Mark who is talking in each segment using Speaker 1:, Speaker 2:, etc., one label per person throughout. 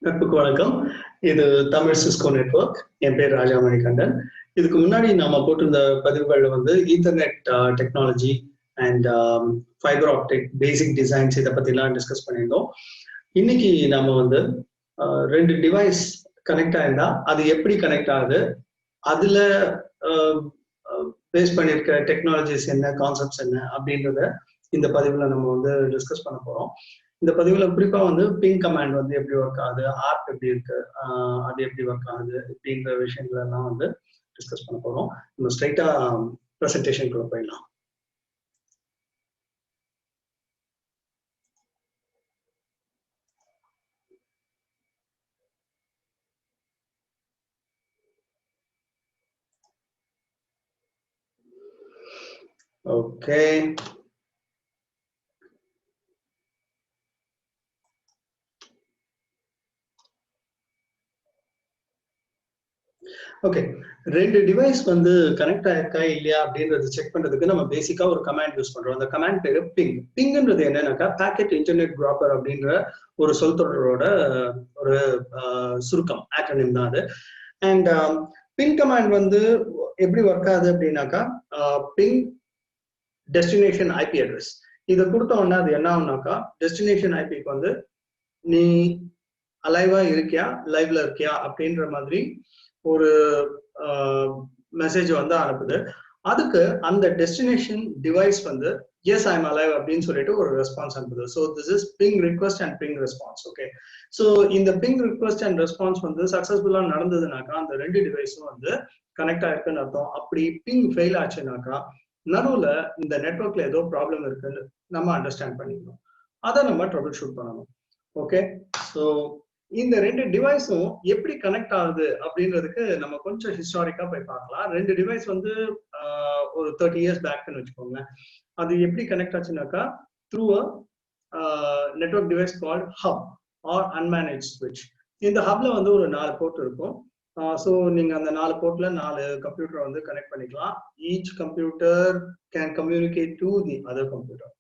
Speaker 1: நட்புக்கு வணக்கம். இது தமிழ் சிஸ்கோ நெட்வொர்க். என் பேர் ராஜாமணி கண்டன். இதுக்கு முன்னாடி நாம போட்டிருந்த பதிவுகள்ல வந்து ethernet technology and fibre optic basic designs இதை பத்திலாம் டிஸ்கஸ் பண்ணியிருந்தோம். இன்னைக்கு நாம வந்து ரெண்டு டிவைஸ் கனெக்ட் ஆயிருந்தா அது எப்படி கனெக்ட் ஆகுது, அதுல பேஸ் பண்ணியிருக்க டெக்னாலஜிஸ் என்ன, கான்செப்ட்ஸ் என்ன அப்படின்றத இந்த பதிவுல நம்ம வந்து டிஸ்கஸ் பண்ண போறோம். இந்த பதிவுல குறிப்பா வந்து பிங் கமாண்ட் வந்து எப்படி ஒர்க் ஆகுது, ஆப் எப்படி இருக்கு, அது எப்படி ஒர்க் ஆகுது அப்படின்ற விஷயங்கள் எல்லாம் வந்து டிஸ்கஸ் பண்ண போறோம். நம்ம ஸ்ட்ரைட்டா ப்ரெசன்டேஷனுக்குள்ள போயிடலாம். Okay, okay. ரெண்டு டிவைஸ் வந்து கனெக்ட் ஆயிருக்கா இல்லையா அப்படின்றது செக் பண்றதுக்கு நம்ம பேசிக்கா ஒரு கமாண்ட் யூஸ் பண்றோம். அந்த கமாண்ட் பேரு பிங். பிங்ன்றது என்னன்னாக்கா பாக்கெட் இன்டர்நெட் ட்ராப்பர் அப்படின்ற ஒரு சொல் தொடரோட ஒரு சுருக்கம், ஆக்ரோனிம் தான் அது. அண்ட் பிங் கமாண்ட் வந்து எப்படி ஒர்க் ஆகுது அப்படின்னாக்கா, பிங் டெஸ்டினேஷன் ஐபி அட்ரஸ் இதை கொடுத்த உடனே அது என்ன ஆகுனாக்கா, டெஸ்டினேஷன் ஐபிக்கு வந்து நீ அலைவா இருக்கியா, லைவ்ல இருக்கியா அப்படின்ற மாதிரி ஒரு மெசேஜ் வந்து அனுப்புது. அதுக்கு அந்த டெஸ்டினேஷன் டிவைஸ் வந்து எஸ் ஐ எம் அலைவ் அப்படின்னு சொல்லிட்டு ஒரு ரெஸ்பான்ஸ் அனுப்புது. So this is ping request and ping response. Okay, so இந்த பிங் ரிக்வெஸ்ட் அண்ட் ரெஸ்பான்ஸ் வந்து சக்சஸ்ஃபுல்லா நடந்ததுனாக்கா அந்த ரெண்டு டிவைஸும் வந்து கனெக்ட் ஆயிருக்குன்னு அர்த்தம். அப்படி பிங் ஃபெயில் ஆச்சுனாக்கா நடுவுல இந்த நெட்வொர்க்ல ஏதோ ப்ராப்ளம் இருக்குன்னு நம்ம அண்டர்ஸ்டாண்ட் பண்ணிக்கணும். அதை நம்ம ட்ரபிள் ஷூட் பண்ணணும். ஓகே, ஸோ இந்த ரெண்டு டிவைஸும் எப்படி கனெக்ட் ஆகுது அப்படின்றதுக்கு நம்ம கொஞ்சம் ஹிஸ்டாரிக்கா போய் பார்க்கலாம். ரெண்டு டிவைஸ் வந்து ஒரு 30 இயர்ஸ் பேக்னு வச்சுக்கோங்க. அது எப்படி கனெக்ட் ஆச்சுனாக்கா through a network device called hub or unmanaged ஸ்விட்ச். இந்த ஹப்ல வந்து ஒரு 4 போர்ட் இருக்கும். ஸோ நீங்க அந்த 4 போர்ட்ல 4 கம்ப்யூட்டர் வந்து கனெக்ட் பண்ணிக்கலாம். Each computer can communicate to the other computer.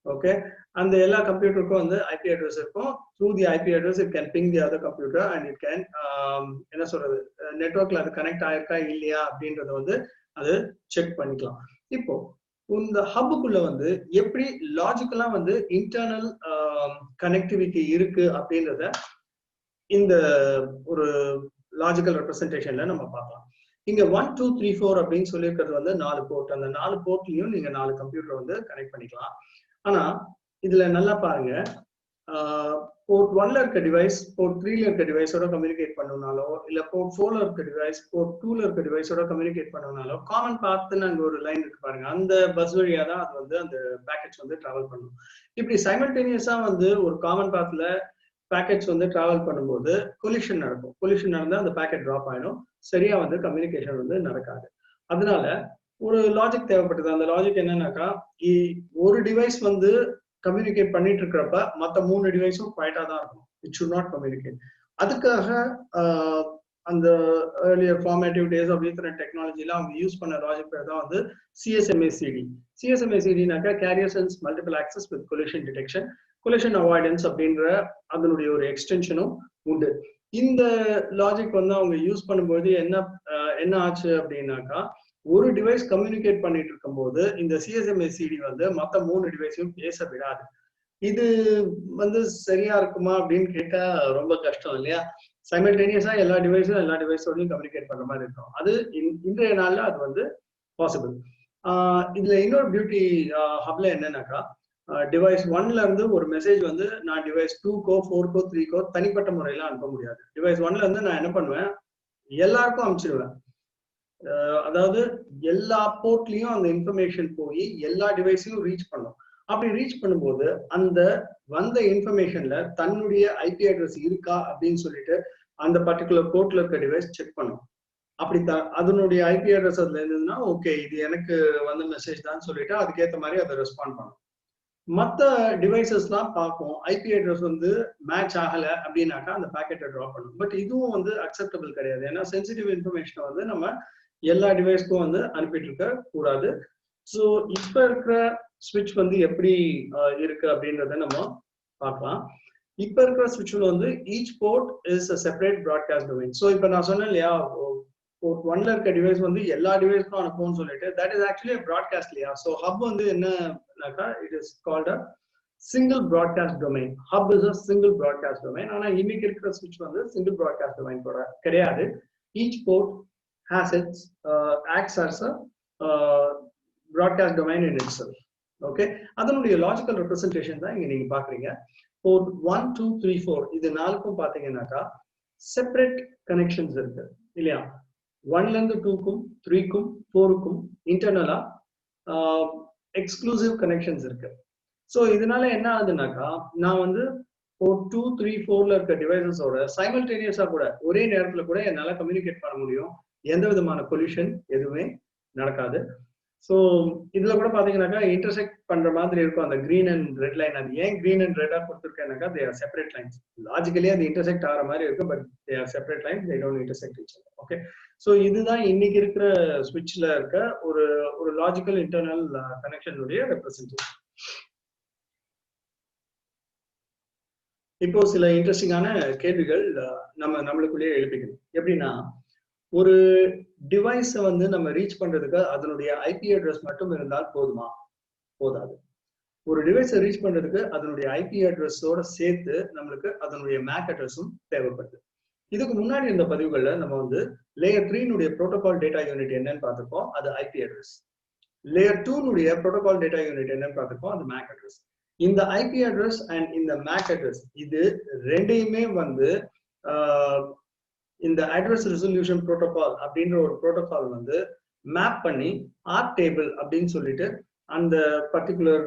Speaker 1: Okay, அந்த எல்லா கம்ப்யூட்டருக்கும் வந்து ஐபி அட்ரஸ் இருக்கும். Through the IP address it can ping the other computer and it can என்ன சொல்றது, நெட்வொர்க்ல அது கனெக்ட் ஆயிருக்கா இல்லையா அப்படின்றத வந்து அது செக் பண்ணிக்கலாம். இப்போ இந்த ஹப்புக்குள்ள வந்து எப்படி லாஜிக்கலா வந்து இன்டர்னல் கனெக்டிவிட்டி இருக்கு அப்படின்றத இந்த ஒரு லாஜிக்கல் ரெப்ரசன்டேஷன்ல நம்ம பார்க்கலாம். இங்க 1 2 3 4 அப்படின்னு சொல்லியிருக்கிறது வந்து 4 போர்ட். அந்த 4 போர்ட்லயும் நீங்க 4 கம்ப்யூட்டர் வந்து கனெக்ட் பண்ணிக்கலாம். ஆனா இதுல நல்லா பாருங்க, போர்ட் 1ல இருக்க டிவைஸ் போர்ட் 3ல இருக்க டிவைஸோட கம்யூனிகேட் பண்ணணும்னாலோ, இல்ல போர்ட் 4ல இருக்க டிவைஸ் போர்ட் 2ல இருக்க டிவைஸோட கம்யூனிகேட் பண்ணணும்னாலோ காமன் பாத்னு அங்க ஒரு லைன் இருக்கு பாருங்க, அந்த பஸ் வழியா தான் அது வந்து அந்த பேக்கெட்ஸ் வந்து டிராவல் பண்ணும். இப்படி சைமல்டேனியஸா வந்து ஒரு காமன் பாத்ல பேக்கெட்ஸ் வந்து டிராவல் பண்ணும்போது கொலிஷன் நடக்கும். கொலிஷன் நடந்தா அந்த பேக்கெட் டிராப் ஆயிடும். சரியா வந்து கம்யூனிகேஷன் வந்து நடக்காது. அதனால ஒரு லாஜிக் தேவைப்பட்டது. அந்த லாஜிக் என்னன்னாக்கா, ஒரு டிவைஸ் வந்து கம்யூனிகேட் பண்ணிட்டு இருக்கிறப்ப மற்ற 3 டிவைஸும் குவைட்டா தான் இருக்கும். It should not communicate. அதுக்காக அந்த earlier formative days of Ethernet டெக்னாலஜில அவங்க யூஸ் பண்ண லாஜிக் பேர் தான் வந்து சிஎஸ்எம்ஏசிடி. சிஎஸ்எம்ஏசிடினாக்கா carrier sense multiple access with collision detection, collision avoidance அப்படின்ற அதனுடைய ஒரு எக்ஸ்டென்ஷனும் உண்டு. இந்த லாஜிக் வந்து அவங்க யூஸ் பண்ணும்போது என்ன ஆச்சு அப்படின்னாக்கா, ஒரு டிவைஸ் கம்யூனிகேட் பண்ணிட்டு இருக்கும்போது இந்த சிஎஸ்எம்ஏசிடி வந்து மற்ற 3 டிவைஸையும் பேச விடாது. இது வந்து சரியா இருக்குமா அப்படின்னு கேட்டா ரொம்ப கஷ்டம் இல்லையா? சைமல்டேனியஸா எல்லா டிவைஸோடையும் கம்யூனிகேட் பண்ற மாதிரி இருக்கும். அது இன்றைய நாள்ல அது வந்து பாசிபிள். இதுல இன்னொரு பியூட்டி ஹப்ல என்னன்னாக்கா, டிவைஸ் 1ல இருந்து ஒரு மெசேஜ் வந்து நான் டிவைஸ் 2கோ 4கோ 3கோ தனிப்பட்ட முறையில அனுப்ப முடியாது. டிவைஸ் 1ல இருந்து நான் என்ன பண்ணுவேன், எல்லாருக்கும் அனுப்பிச்சிடுவேன். அதாவது எல்லா போர்ட்லயும் அந்த இன்ஃபர்மேஷன் போய் எல்லா டிவைஸையும் ரீச் பண்ணும். அப்படி ரீச் பண்ணும்போது அந்த வந்த இன்ஃபர்மேஷன்ல தன்னுடைய ஐபி அட்ரஸ் இருக்கா அப்படின்னு சொல்லிட்டு அந்த பர்டிகுலர் போர்ட்ல இருக்க டிவைஸ் செக் பண்ணும். அப்படி அதனுடைய ஐபி அட்ரஸ் அதுல இருந்ததுன்னா ஓகே, இது எனக்கு வந்த மெசேஜ் தான் சொல்லிட்டு அதுக்கேற்ற மாதிரி அதை ரெஸ்பாண்ட் பண்ணும். மற்ற டிவைசஸ்லாம் பார்க்கும், ஐபி அட்ரஸ் வந்து மேட்ச் ஆகல அப்படின்னாக்கா அந்த பேக்கெட்டை ட்ராப் பண்ணும். பட் இதுவும் வந்து அக்செப்டபிள் கிடையாது. ஏன்னா சென்சிட்டிவ் இன்ஃபர்மேஷனை வந்து நம்ம எல்லா டிவைஸ்க்கும் வந்து அனுப்பிட்டு இருக்க கூடாது. ஸோ இப்ப இருக்கிற ஸ்விட்ச் வந்து எப்படி இருக்கு அப்படின்றத நம்ம பார்க்கலாம். இப்ப இருக்கிற switchல வந்து each port is a separate broadcast domain. So இப்ப நான் சொன்னேன் இல்லையா, port 1ல இருக்க டிவைஸ் வந்து எல்லா டிவைஸ்க்கும் அனுப்பும்னு சொல்லிட்டு, that is actually a broadcast இல்லையா. So hub வந்து என்னன்னாக்கா, it is called a single broadcast domain. Hub is a single broadcast domain. ஆனா இன்னைக்கு இருக்கிற switch வந்து single broadcast domain கிடையாது. Each port has its acts as a broadcast domain in itself. Okay, அதனுடைய logical representation தான் இங்க நீங்க பாக்குறீங்க. Port 1, 2, 3, 4 இது நாலுக்கும் பாத்தீங்கன்னாக்கா செப்பரேட் கனெக்ஷன்ஸ் இருக்கு இல்லையா. 1ல இருந்து 2க்கும் 3க்கும் 4க்கும் இன்டர்னலா எக்ஸ்க்ளூசிவ் கனெக்ஷன்ஸ் இருக்கு. ஸோ இதனால என்ன ஆகுதுனாக்கா, நான் வந்து போர்ட் 2, 3, 4ல இருக்க டிவைசஸோட சைமல்டேனியஸா கூட ஒரே நேரத்துல கூட என்னால கம்யூனிகேட் பண்ண முடியும். எந்த விதமான கொலிஷன் எதுவுமே நடக்காது. ஸோ இதுல கூட பாத்தீங்கன்னாக்கா இன்டர்செக்ட் பண்ற மாதிரி இருக்கும் அந்த கிரீன் அண்ட் ரெட் லைன். அது ஏன் கிரீன் அண்ட் ரெட்டா கொடுத்துருக்கேன்னாக்கா, they are separate lines. Logically அது இன்டர்செக்ட் ஆகிற மாதிரி இருக்கு, but they are separate lines, they don't intersect each other. Okay, so இதுதான் இன்னைக்கு இருக்கிற ஸ்விட்ச்ல இருக்க ஒரு லாஜிக்கல் இன்டர்னல் கனெக்ஷனுடைய ரெப்ரசன்டேஷன். இப்போ சில இன்ட்ரெஸ்டிங்கான கேள்விகள் நம்மளுக்குள்ளேயே எழுப்பிக்கணும். எப்படின்னா, ஒரு டிவைஸை வந்து நம்ம ரீச் பண்றதுக்கு அதனுடைய ஐபி அட்ரஸ் மட்டும் இருந்தால் போதுமா? போதாது. ஒரு டிவைஸை ரீச் பண்றதுக்கு அதனுடைய ஐபி அட்ரஸோட சேர்த்து நம்மளுக்கு அதனுடைய மேக் அட்ரஸும் தேவைப்படுது. இதுக்கு முன்னாடி இந்த பதிவுகள்ல நம்ம வந்து லேயர் 3 புரோட்டோகால் டேட்டா யூனிட் என்னன்னு பார்த்திருக்கோம், அது IP address. Layer 2 protocol data unit என்னன்னு பார்த்திருக்கோம், அது மேக் அட்ரஸ். இந்த ஐபி அட்ரஸ் அண்ட் இந்த மேக் அட்ரஸ் இது ரெண்டையுமே வந்து இந்த அட்ரஸ் ரெசல்யூஷன் புரோட்டோகால் அப்படின்ற ஒரு புரோட்டோகால் வந்து மேப் பண்ணி ஆர்க் டேபிள் அப்படின்னு சொல்லிட்டு அந்த பர்டிகுலர்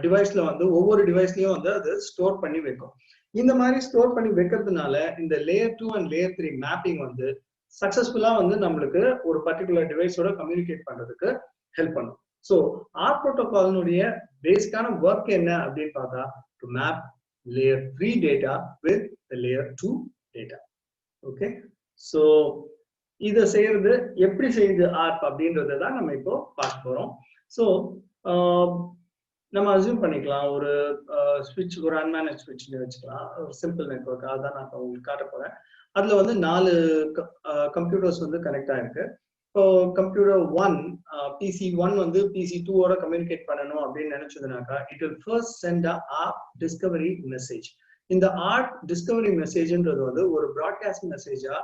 Speaker 1: டிவைஸ்ல வந்து ஒவ்வொரு டிவைஸ்லயும் வந்து அது ஸ்டோர் பண்ணி வைக்கும். இந்த மாதிரி ஸ்டோர் பண்ணி வைக்கிறதுனால இந்த லேயர் 2 அண்ட் லேயர் 3 மேப்பிங் வந்து சக்சஸ்ஃபுல்லா வந்து நம்மளுக்கு ஒரு பர்டிகுலர் டிவைஸோட கம்யூனிகேட் பண்றதுக்கு ஹெல்ப் பண்ணும். ஸோ ஆர்க் புரோட்டோகாலினுடைய பேசிக்கான ஒர்க் என்ன அப்படின்னு பார்த்தா, to map layer 3 data with layer 2 data. Okay, so இதை செய்யறது எப்படி செய்யுது ஆர்ப் அப்படின்றத தான் நம்ம இப்போ பார்க்க போறோம். ஸோ நம்ம அசியூம் பண்ணிக்கலாம், ஒரு ஸ்விட்ச், ஒரு அன்மேனேஜ் ஸ்விட்ச்னு வச்சுக்கலாம், ஒரு சிம்பிள் நெட்வொர்க். அதான் நான் உங்களுக்கு காட்ட போறேன். அதுல வந்து 4 கம்ப்யூட்டர்ஸ் வந்து கனெக்ட் ஆயிருக்கு. இப்போ கம்ப்யூட்டர் 1, பிசி 1 வந்து பிசி 2ஓட கம்யூனிகேட் பண்ணணும் அப்படின்னு நினைச்சதுனாக்கா, it will first send ARP discovery message. இந்த ஆர்ப் டிஸ்கவரி மெசேஜ்ன்றது வந்து ஒரு ப்ராட்காஸ்ட் மெசேஜா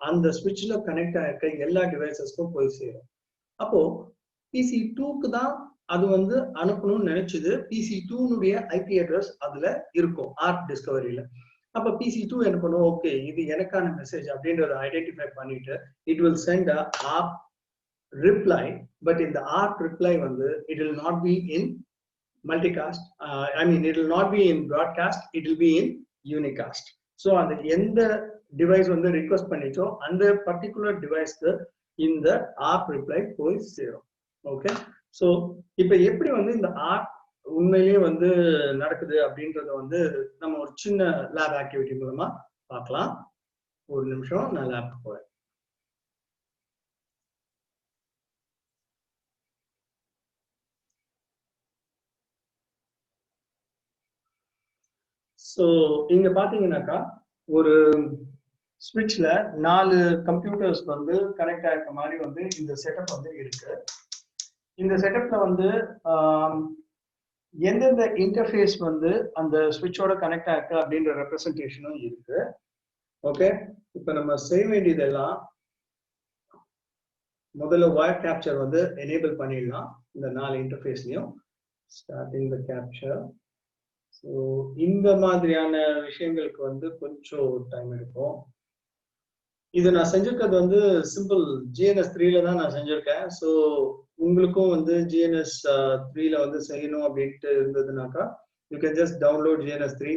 Speaker 1: அந்த ஸ்விட்ச்ல கனெக்ட் ஆயிருக்க எல்லா டிவைசஸ்க்கும் போய் சேரும். அப்போ பிசி 2க்கு தான் அது வந்து அனுப்பணும்னு நினைச்சது. பிசி 2 ஐபி அட்ரஸ் அதுல இருக்கும் ஆர்ப் டிஸ்கவரியில. அப்ப பிசி 2 என்ன பண்ணும், ஓகே இது எனக்கான மெசேஜ் அப்படின்றத ஐடென்டிஃபை பண்ணிட்டு it will send ARP reply. But இந்த ஆர்ப் ரிப்ளை வந்து it will not be in multicast, it will not be in broadcast, it will be in unicast. So அந்த எந்த டிவைஸ் வந்து ரிக்வெஸ்ட் பண்ணிச்சோ அந்த பர்டிகுலர் டிவைஸ்க்கு இந்த ARP reply போய் சேரும். Okay, so இப்போ எப்படி வந்து இந்த ஆர்ப் உண்மையிலேயே வந்து நடக்குது அப்படின்றத வந்து நம்ம ஒரு சின்ன லேப் ஆக்டிவிட்டி மூலமா பார்க்கலாம். ஒரு நிமிஷம், நான் லேப் போறேன். ஸோ இங்க பாத்தீங்கன்னாக்கா, ஒரு ஸ்விட்ச்ல 4 கம்ப்யூட்டர்ஸ் வந்து கனெக்ட் ஆயிருக்க மாதிரி வந்து இந்த செட்டப் வந்து இருக்கு. இந்த செட்டப்ல வந்து எந்தெந்த இன்டர்ஃபேஸ் வந்து அந்த ஸ்விட்சோட கனெக்ட் ஆயிருக்கு அப்படின்ற ரெப்ரசன்டேஷனும் இருக்கு. ஓகே, இப்போ நம்ம செய்ய வேண்டியதெல்லாம் முதல்ல வயர் கேப்சர் வந்து எனேபிள் பண்ணிடலாம் இந்த 4 இன்டர்ஃபேஸ்லயும். Starting the capture. ஸோ இந்த மாதிரியான விஷயங்களுக்கு வந்து கொஞ்சம் டைம் எடுக்கும். இது நான் செஞ்சிருக்கிறது வந்து சிம்பிள் GNS 3ல தான் நான் செஞ்சிருக்கேன். ஸோ உங்களுக்கும் வந்து GNS 3ல வந்து செய்யணும் அப்படின்ட்டு இருந்ததுனாக்கா, you can just download GNS 3.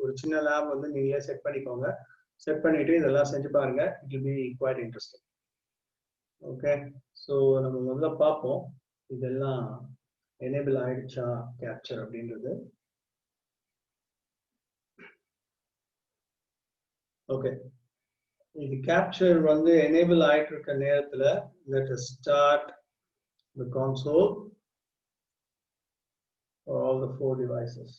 Speaker 1: ஒரு சின்ன லேப் வந்து நீங்களே செட் பண்ணிக்கோங்க. செட் பண்ணிட்டு இதெல்லாம் செஞ்சு பாருங்க. It will be quite interesting. Okay, so நம்ம முதல்ல பார்ப்போம் இதெல்லாம் எனேபிள் ஆயிடுச்சா கேப்சர் அப்படின்றது. ஓகே, இது கேப்சர் வந்து எனேபிள் ஆயிட்டு இருக்க நேரத்துல let us start the console for all the 4 devices.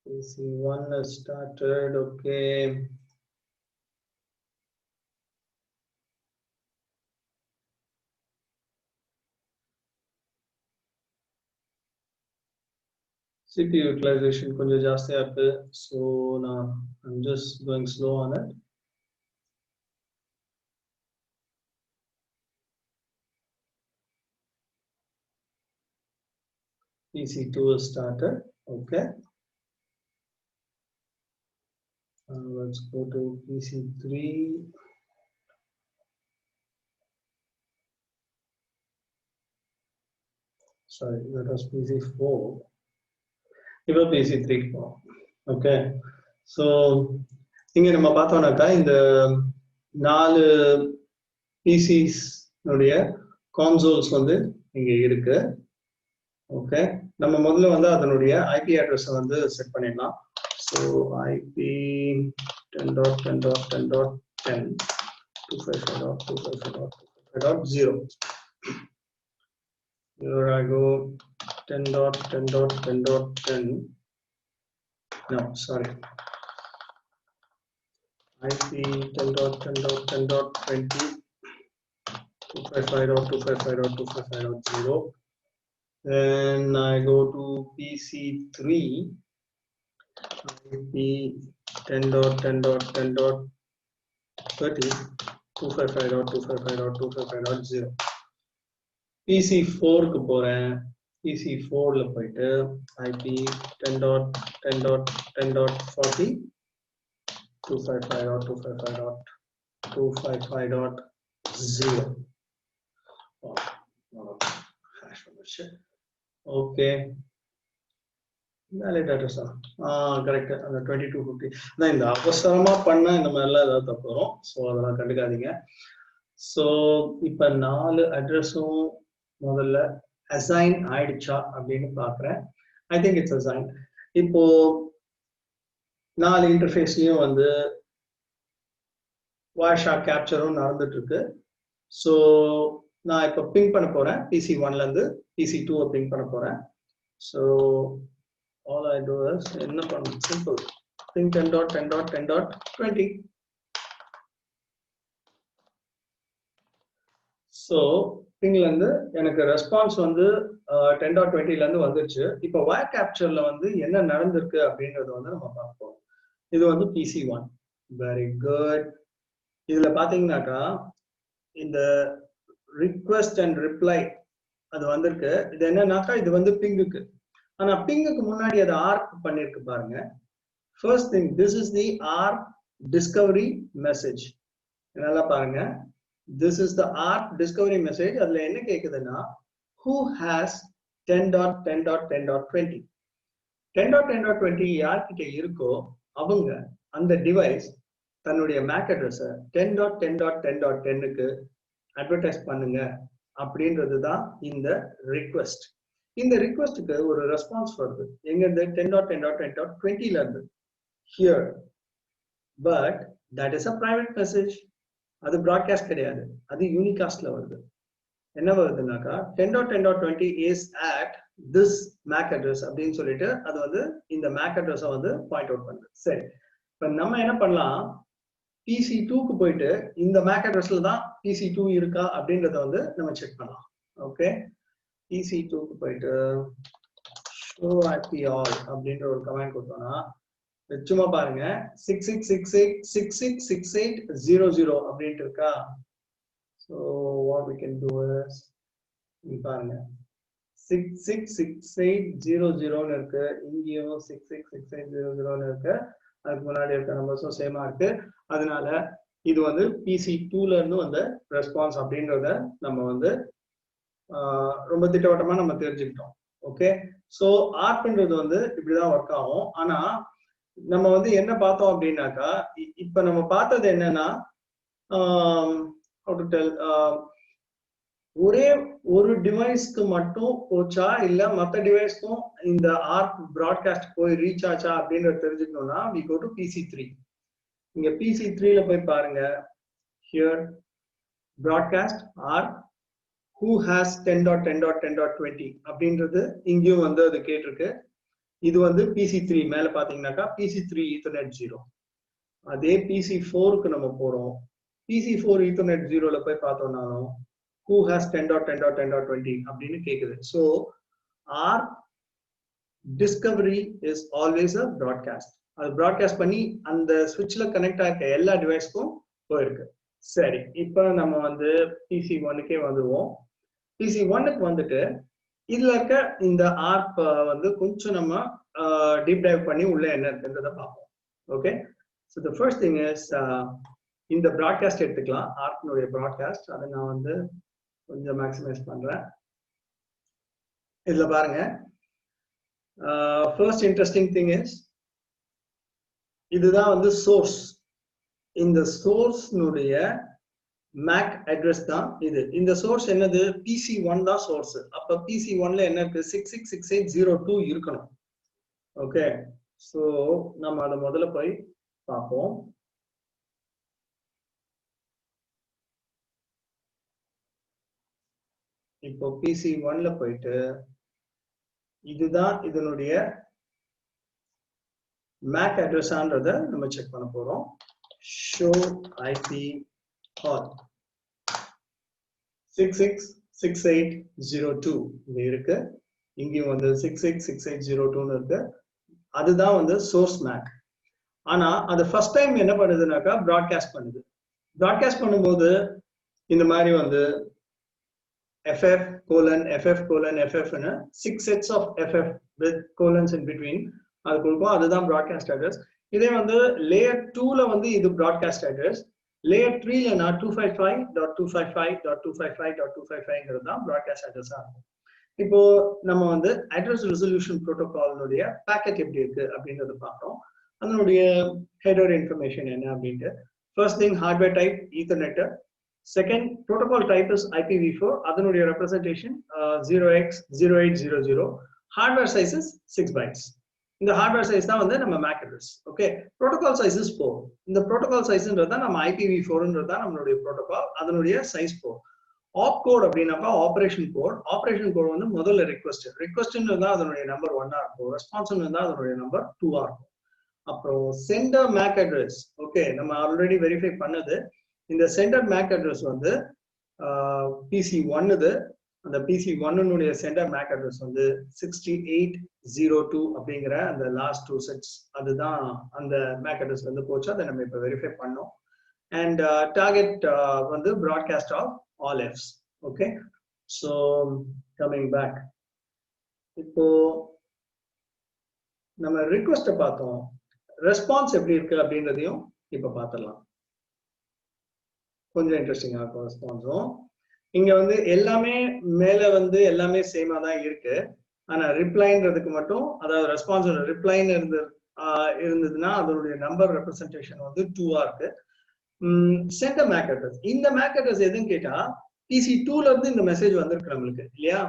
Speaker 1: PC1 has started. Okay. CPU utilization கொஞ்சம் ஜாஸ்தியா இருக்கு. So I'm just going slow on it. PC2 is started. Okay. Let's go to PC3. Sorry, that was PC4. இப்போ PC3 okay. So இங்க நம்ம பார்த்தோம்னாக்கா இந்த 4 PCs உடைய consoles வந்து இங்க இருக்கு. ஓகே, நம்ம முதல்ல வந்து அதனுடைய ஐபி அட்ரஸ் வந்து செட் பண்ணிடலாம். So IP 10.10.10.10 255.255.255.0. Here I go 10.10.10.10. No, sorry. IP 10.10.10.20 255.255.255.0. Then I go to PC3 IP 10.10.10.30 255.255.255.0. PC4 க்கு போறேன். PC4 ல போயிட்டு IP 10.10.10.40 255.255.255.0. ஓகே, வேலிட் அட்ரஸா? கரெக்ட். அந்த 2250 தான். இந்த அவசரமா பண்ண இந்த மாதிரிலாம் ஏதாவது தப்பு வரும். ஸோ அதெல்லாம் கண்டுக்காதீங்க. ஸோ இப்போ 4 அட்ரஸும் முதல்ல அசைன் ஆயிடுச்சா அப்படின்னு பாக்குறேன். I think it's assign. இப்போ 4 இன்டர்ஃபேஸ்லயும் வந்து வயர்ஷார்க் கேப்சரும் நடந்துட்டு இருக்கு. ஸோ நான் இப்போ பிங் பண்ண போறேன். PC1ல இருந்து PC2 பிங் பண்ண போறேன். So all I do is என்ன பண்ணணும், சிம்பிள், ping 10.10.10.20. ஸோ பிங்ல இருந்து எனக்கு ரெஸ்பான்ஸ் வந்து 10.20ல இருந்து வந்துருச்சு. இப்போ வயர் கேப்சர்ல வந்து என்ன நடந்திருக்கு அப்படின்றது வந்து நம்ம பார்ப்போம். இது வந்து PC1. Very good. இதுல பாத்தீங்கன்னாக்கா இந்த ரிக்வெஸ்ட் அண்ட் ரிப்ளை அது வந்திருக்கு. இது என்னன்னாக்கா இது வந்து பிங்குக்கு. ஆனா பிங்குக்கு முன்னாடி அது ஆர்க் பண்ணிருக்கு பாருங்க. First thing, this is the ARP discovery message. நல்லா பாருங்க, this is the ARP discovery message. அதுல என்ன கேக்குதுன்னா, who has 10.10.10.20 10.10.20 யார்கிட்ட இருக்கோ அவங்க அந்த டிவைஸ் தன்னுடைய மேக் அட்ரஸ 10.10.10.10க்கு அட்வர்டைஸ் பண்ணுங்க அப்படின்றதுதான் இந்த ரிக்வெஸ்ட். இந்த ரிக்வெஸ்டுக்கு ஒரு ரெஸ்பான்ஸ் வருது. எங்க இருந்து? 10.10.10.20ல இருந்து. Here, but that is a private message. அது ப்ராட்காஸ்ட் கிடையாது, அது யூனிகாஸ்ட்ல வருது. என்ன வருதுனாக்கா 10.10.20 is at this MAC address அப்படின்னு சொல்லிட்டு அது வந்து இந்த மேக் அட்ரஸை வந்து பாயிண்ட் அவுட் பண்ணுது. சரி, இப்ப நம்ம என்ன பண்ணலாம், PC2க்கு போயிட்டு இந்த மேக் அட்ரஸ்ல தான் PC2 இருக்கா அப்படின்றத வந்து நம்ம செக் பண்ணலாம். ஓகே, PC2க்கு போயிட்டு show IP all அப்படின்ற ஒரு கமாண்ட் கொடுத்தோம்னா சும்மா பாருங்க 6668666800 அப்படின்ட்டு இருக்கா. So what we can do is, பாருங்க 666800 இருக்கு, இங்கேயும் 666800 இருக்கு, அதுக்கு முன்னாடி இருக்க நம்பர்ஸும் சேமா இருக்கு. அதனால இது வந்து PC2ல இருந்து வந்த ரெஸ்பான்ஸ் அப்படின்றத நம்ம வந்து ரொம்ப திட்டவட்டமா நம்ம தெரிஞ்சுக்கிட்டோம். ஓகே, ஸோ ஆர்ப்ன்றது வந்து இப்படிதான் ஒர்க் ஆகும். ஆனா நம்ம வந்து என்ன பார்த்தோம் அப்படின்னாக்கா, இப்ப நம்ம பார்த்தது என்னன்னா, ஒரே ஒரு டிவைஸ்க்கு மட்டும் போச்சா இல்ல மற்ற டிவைஸ்க்கும் இந்த ஆர்ப் பிராட்காஸ்ட் போய் ரீச் ஆச்சா அப்படின்றத தெரிஞ்சுக்கணும்னா we go to PC3. இங்க PC3ல போய் பாருங்க, here broadcast ஆர்ப் who has 10.10.10.20 அப்படின்றது இங்கேயும் வந்து அது கேட்டிருக்கு. இது வந்து PC3 மேல பாத்தீங்கன்னாக்கா PC3 Ethernet 0. அதே PC4 க்கு நம்ம போறோம். PC4 Ethernet 0ல போய் பார்த்தோம்னாலும் who has 10.10.10.20 அப்படின்னு கேக்குது. So our discovery is always a broadcast. அது broadcast பண்ணி அந்த switchல connect ஆகிற எல்லா டிவைஸ்க்கும் போயிருக்கு. சரி, இப்போ நம்ம வந்து PC1க்கே வந்துருவோம். PC1க்கு வந்துட்டு இதுல இருக்க இந்த ARP வந்து கொஞ்சம் நம்ம டீப் டைவ் பண்ணி உள்ள என்ன இருக்குன்றத பார்ப்போம். Okay, so the first thing is இந்த ப்ராட்காஸ்ட் எடுத்துக்கலாம். ARP-னுடைய ப்ராட்காஸ்ட் அதை நான் வந்து கொஞ்சம் மேக்ஸிமைஸ் பண்றேன். இதுல பாருங்க, ஃபர்ஸ்ட் இன்ட்ரெஸ்டிங் திங் இஸ் இதுதான் வந்து சோர்ஸ். இந்த சோர்ஸ்னுடைய MAC அட்ரஸ் தான் இது. இந்த சோர்ஸ் என்னது? PC1 தான் சோர்ஸ். அப்ப PC1ல என்ன இருக்கு? 666802 இருக்கணும். ஓகே, சோ நம்ம அதை முதல்ல போய் பார்ப்போம். இப்போ PC1ல போயிட்டு இதுதான் இதனுடைய MAC அட்ரஸான்றத நம்ம செக் பண்ண போறோம். show IP all 666802 இது இருக்கு. இங்கேயும் வந்து 666802 இருக்கு. அதுதான் வந்து சோர்ஸ் MAC. ஆனா அது ஃபர்ஸ்ட் டைம் என்ன பண்ணுதுனாக்கா ப்ராட்காஸ்ட் பண்ணுது. ப்ராட்காஸ்ட் பண்ணும்போது இந்த மாதிரி வந்து FF:FF:FF ன்னு 6 sets of FF with colons in between அது கொடுக்கும். அதுதான் ப்ராட்காஸ்ட் அட்ரஸ். இதே வந்து லேயர் 2ல வந்து இது ப்ராட்காஸ்ட் அட்ரஸ். லேயர் 3லனா 255.255.255.255ங்கிறது தான் ப்ராட்காஸ்ட் அட்ரஸா இருக்கும். இப்போ நம்ம வந்து அட்ரஸ் ரெசல்யூஷன் ப்ரோட்டோகால்னுடைய பேக்கெட் எப்படி இருக்கு அப்படின்றத பார்க்கிறோம். அதனுடைய ஹெடர் இன்ஃபர்மேஷன் என்ன அப்படின்ட்டு. First thing hardware type ethernet. Second protocol type is IPv4. அதனுடைய representation 0x0800. Hardware size is 6 bytes. இந்த ஹார்ட்வேர் சைஸ் தான் வந்து நம்ம MAC address. Okay, protocol size is 4. இந்த ப்ரோட்டோகால் சைஸ்ன்றதா நம்ம IPv4ன்றதா நம்மளுடைய ப்ரோட்டோகால், அதனுடைய சைஸ் 4. ஆப் கோட் அப்படின்னாக்கா ஆபரேஷன் கோட். ஆபரேஷன் கோட் வந்து முதல்ல ரிக்வெஸ்ட்னு இருந்தா அதனுடைய நம்பர் 1-ஆ இருக்கும். ரெஸ்பான்ஸ்னு இருந்தா அதனுடைய நம்பர் 2-ஆ இருக்கும். அப்புறம் சென்டர் MAC அட்ரஸ். ஓகே, நம்ம ஆல்ரெடி வெரிஃபை பண்ணது. இந்த சென்டர் MAC அட்ரஸ் வந்து PC1 இது. அந்த PC1னுடைய சென்டர் MAC அட்ரஸ் வந்து 6802 அப்படிங்கிற அந்த லாஸ்ட் 2 செட்ஸ் அதுதான் அந்த MAC அட்ரஸ் வந்து போச்சு. அதை நம்ம இப்போ வெரிஃபை பண்ணோம். அண்ட் டார்கெட் வந்து broadcast of all Fs. Okay, so coming back, இப்போ நம்ம ரிக்வெஸ்ட்டை பார்த்தோம். ரெஸ்பான்ஸ் எப்படி இருக்கு அப்படின்றதையும் இப்போ பார்த்துடலாம். கொஞ்சம் இன்ட்ரெஸ்டிங்கா இருக்கும் ரெஸ்பான்ஸும். இங்க வந்து எல்லாமே மேல வந்து எல்லாமே சேமா தான் இருக்கு. ஆனா ரிப்ளைன்றதுக்கு மட்டும், அதாவது ரெஸ்பான்ஸோட ரிப்ளைன்னு இருந்ததுன்னா அதனுடைய நம்பர் ரெப்ரசன்டேஷன் வந்து 2-ஆ இருக்கு. Centre MAC address. இந்த MAC அட்ரஸ் எதுன்னு கேட்டா PC2ல இருந்து இந்த மெசேஜ் வந்திருக்கு நம்மளுக்கு இல்லையா?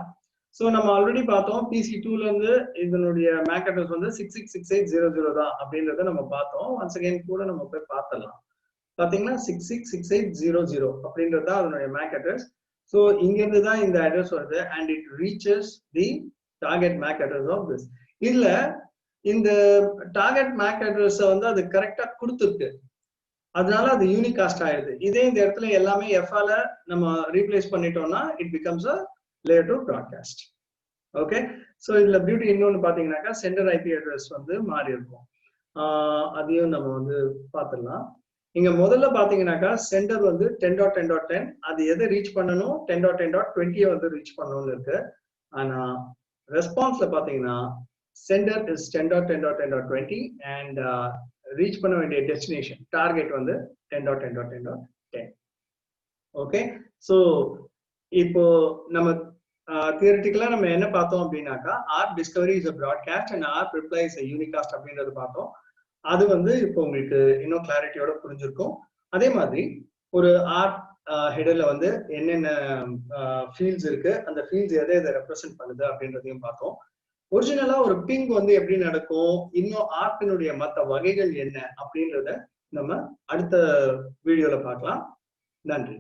Speaker 1: சோ நம்ம ஆல்ரெடி பார்த்தோம் PC2ல இருந்து இதனுடைய MAC அட்ரஸ் வந்து 666800 தான் அப்படின்றத நம்ம பார்த்தோம். ஒன்ஸ் அகைன் கூட நம்ம போய் பார்த்தலாம். பாத்தீங்கன்னா 666800 அப்படின்றது தான் அதனுடைய MAC அட்ரஸ். சோ இங்க இருந்து தான் இந்த அட்ரஸ் வருது and it reaches the target MAC address of this. இல்ல இந்த டார்கெட் MAC அட்ரஸ் வந்து அது கரெக்டா கொடுத்துருக்கு, அதனால அது யூனிகாஸ்ட் ஆயிடுது. இதே இந்த இடத்துல எல்லாமே F-ஆல நம்ம ரீப்ளேஸ் பண்ணிட்டோம்னா it becomes a layer 2 broadcast. Okay, so இதுல பியூட்டி இன்னொன்னு பாத்தீங்கன்னாக்கா சென்டர் IP அட்ரஸ் வந்து மாறி இருக்கும். அதையும் நம்ம வந்து பார்த்துடலாம். இங்க முதல்ல பாத்தீங்கன்னாக்கா சென்டர் வந்து 10.10.10 அது எதை ரீச் பண்ணணும்? 10.10.20 வந்து ரீச் பண்ணணும்னு இருக்கு. ஆனா ரெஸ்பான்ஸ்ல பாத்தீங்கன்னா சென்டர் இஸ் 10.10.10.20 அண்ட் ரீச் பண்ண வேண்டிய டெஸ்டினேஷன் டார்கெட் வந்து 10.10.10.10. ஓகே, ஸோ இப்போ நம்ம தியரிட்டிக்கலா நம்ம என்ன பார்த்தோம் அப்படின்னாக்கா ARP discovery is a broadcast and ARP reply is a unicast அப்படின்றது பார்த்தோம். அது வந்து இப்போ உங்களுக்கு இன்னும் கிளாரிட்டியோட புரிஞ்சிருக்கும். அதே மாதிரி ஒரு ARP ஹெடர்ல வந்து என்னென்ன ஃபீல்ட்ஸ் இருக்கு, அந்த ஃபீல்ட்ஸ் எதை எதை ரெப்ரசென்ட் பண்ணுது அப்படின்றதையும் பார்த்தோம். ஒரிஜினலா ஒரு பிங் வந்து எப்படி நடக்கும், இன்னும் ARP-னுடைய மற்ற வகைகள் என்ன அப்படின்றத நம்ம அடுத்த வீடியோல பார்க்கலாம். நன்றி.